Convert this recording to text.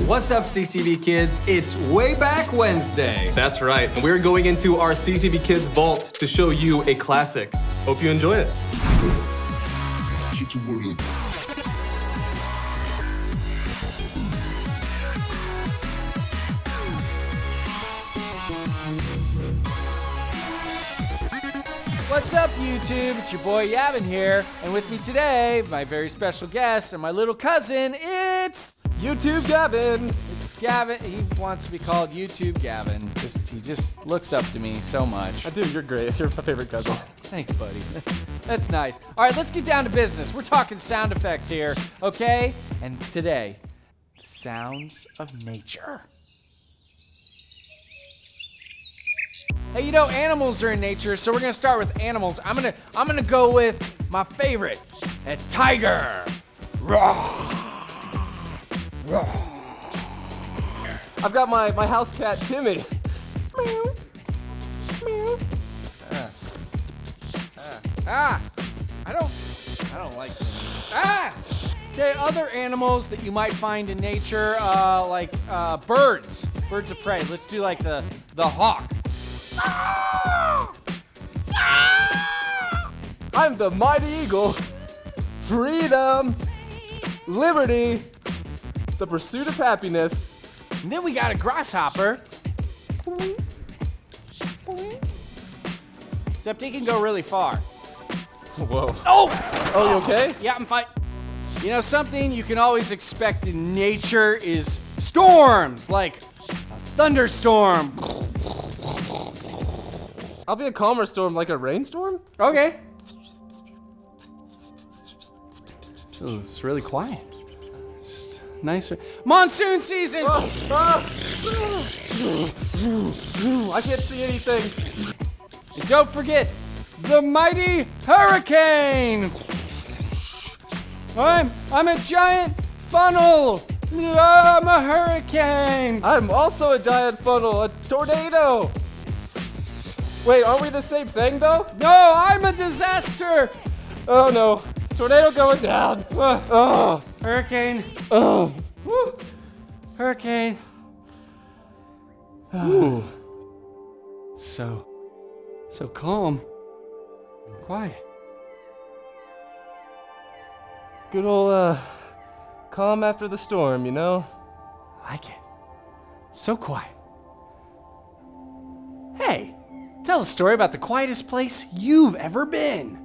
What's up, CCV Kids? It's Wayback Wednesday. That's right, and we're going into our CCV Kids vault to show you a classic. Hope you enjoy it. What's up, YouTube? It's your boy Yavin here, and with me today, my very special guest and my little cousin, it's YouTube Gavin. It's Gavin. He wants to be called YouTube Gavin. He just looks up to me so much. I do, you're great. You're my favorite cousin. Thanks, buddy. That's nice. All right, let's get down to business. We're talking sound effects here, okay? And today, the sounds of nature. Hey, you know, animals are in nature, so we're gonna start with animals. I'm gonna go with my favorite, a tiger. I've got my house cat, Timmy. Meow. Meow. I don't like them. Okay, other animals that you might find in nature, like birds of prey. Let's do like the hawk. I'm the mighty eagle. Freedom, liberty, the pursuit of happiness. And then we got a grasshopper. Except he can go really far. Whoa. Oh, you okay? Yeah, I'm fine. You know, something you can always expect in nature is storms, like a thunderstorm. I'll be a calmer storm, like a rainstorm? Okay. So it's really quiet. It's nicer. Monsoon season! I can't see anything. And don't forget, the mighty hurricane! I'm a giant funnel! I'm a hurricane! I'm also a giant funnel, a tornado. Wait, aren't we the same thing though? No, I'm a disaster! Oh no, tornado going down. Hurricane. Woo. Hurricane. Ooh. So calm and quiet. Good old calm after the storm, you know? I like it. So quiet. Hey, tell a story about the quietest place you've ever been.